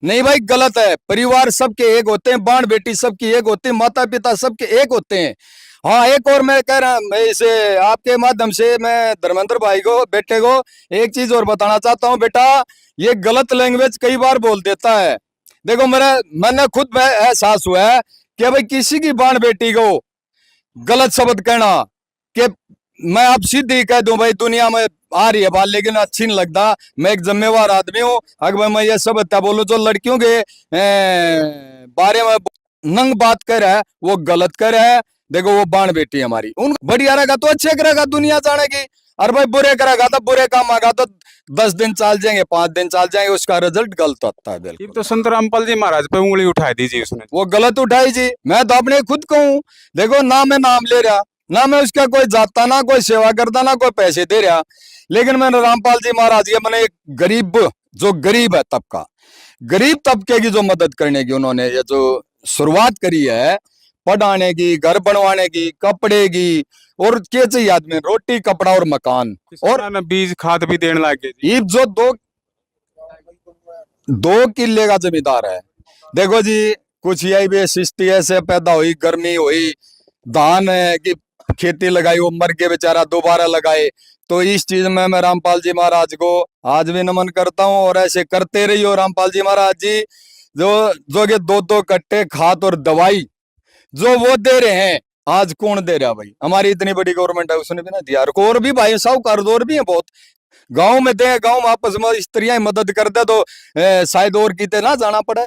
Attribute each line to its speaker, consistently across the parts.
Speaker 1: नहीं भाई, गलत है। परिवार सबके एक होते हैं, बाण बेटी सबकी एक होती है, माता पिता सबके एक होते हैं। हाँ, एक और मैं कह रहा, मैं इसे आपके माध्यम से मैं धर्मेंद्र भाई को, बेटे को एक चीज और बताना चाहता हूँ। बेटा, ये गलत लैंग्वेज कई बार बोल देता है। देखो, मैंने खुद में एहसास हुआ है कि भाई किसी की बाण बेटी को गलत शब्द कहना, कि मैं आप सीधी कह दूं भाई दुनिया में आ रही है बात, लेकिन अच्छी नहीं लगता। मैं एक जिम्मेवार आदमी हूँ। अगर मैं ये सब बता बोलूं जो लड़कियों के बारे में नंग बात कर रहा है, वो गलत कर रहा है। देखो, वो बाण बेटी हमारी, उन बढ़िया रहेगा तो अच्छे करेगा, दुनिया जानेगी। और भाई बुरे करेगा तो बुरे काम आगा तो 10 दिन चल जाएंगे, 5 दिन चल जाएंगे, उसका रिजल्ट गलत होता है।
Speaker 2: ये
Speaker 1: बिल्कुल
Speaker 2: तो संत रामपाल जी महाराज पे उंगली उठा दीजिए उसने।
Speaker 1: वो गलत उठाई जी। मैं तो अपने खुद कहूँ, देखो ना मैं नाम ले रहा, ना मैं उसका कोई जाता, ना कोई सेवा करता, ना कोई पैसे दे रहा, लेकिन मैंने रामपाल जी महाराज के, मैंने एक गरीब, जो गरीब है तबका, गरीब तबके की जो मदद करने की उन्होंने ये जो शुरुआत करी है, पढ़ाने की, घर बनवाने की, कपड़े की, और क्या चाहिए आदमी, रोटी कपड़ा और मकान। और
Speaker 2: ना बीज खाद भी देने लगे जी।
Speaker 1: ये जो 2 किले का जमींदार है, देखो जी, कुछ यही भी सृष्टि ऐसे पैदा हुई, गर्मी हुई, धान है कि खेती लगाई, वो मर के बेचारा दोबारा लगाए। तो इस चीज में मैं रामपाल जी महाराज को आज भी नमन करता हूँ, और ऐसे करते रहिए रामपाल जी महाराज जी। जो जो कि 2-2 कट्टे खाद और दवाई जो वो दे रहे हैं, आज कौन दे रहा भाई? हमारी इतनी बड़ी गवर्नमेंट है, उसने भी ना दिया। और भी भाई साहूकार और भी है बहुत, गांव में दे, गांव में आपस में स्त्रियां मदद कर दे तो शायद और किते ना जाना पड़े।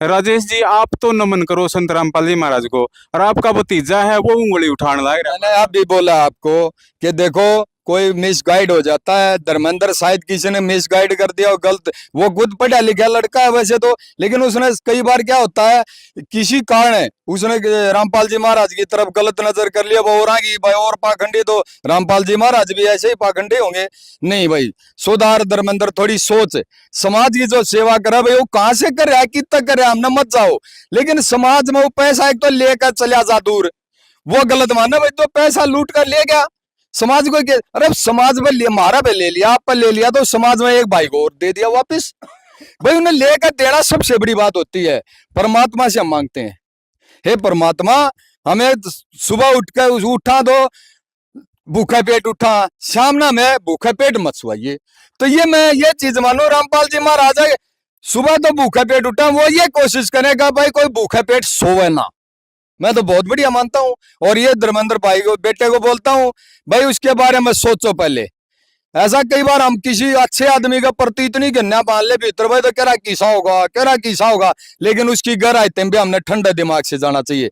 Speaker 2: राजेश जी, आप तो नमन करो संत रामपाल जी महाराज को, और आपका भतीजा है वो उंगली उठाने लग रहा है।
Speaker 1: मैंने आप भी बोला आपको कि देखो, कोई मिस गाइड हो जाता है। धर्मेंद्र शायद किसी ने मिस गाइड कर दिया, और गलत, वो खुद पढ़ा लिखा लड़का है वैसे तो, लेकिन उसने कई बार क्या होता है, किसी कारण उसने रामपाल जी महाराज की तरफ गलत नजर कर लिया, वो और आगे भाई और पाखंडी, तो रामपाल जी महाराज भी ऐसे ही पाखंडी होंगे? नहीं भाई, सुधार धर्मेंद्र, थोड़ी सोच। समाज की जो सेवा करे भाई, वो कहाँ से कर रहा है, कितना कर रहा है, हमने मत जाओ, लेकिन समाज में वो पैसा एक तो लेकर चला जा दूर, वो गलत माना भाई। तो पैसा लूट कर ले गया, समाज को अरे समाज में हमारा पे ले लिया, आप पर ले लिया, तो समाज में एक भाई को और दे दिया वापस। भाई उन्हें लेकर देना सबसे बड़ी बात होती है। परमात्मा से हम मांगते हैं, हे परमात्मा, हमें सुबह उठकर उठा दो भूखा पेट, उठा शाम ना मैं भूखा पेट मत सुवाइए। तो ये मैं ये चीज मानो, रामपाल जी महाराज सुबह तो भूखा पेट उठा, वो ये कोशिश करेगा भाई कोई भूखा पेट सोवे ना। मैं तो बहुत बढ़िया मानता हूँ, और ये धर्मेंद्र भाई को, बेटे को बोलता हूँ, भाई उसके बारे में सोचो पहले। ऐसा कई बार हम किसी अच्छे आदमी का प्रति इतनी गन्ना पाल ले भीतर, भाई तो कह रहा किसा होगा, कह रहा किसा होगा, लेकिन उसकी घर आते भी हमने ठंडे दिमाग से जाना चाहिए।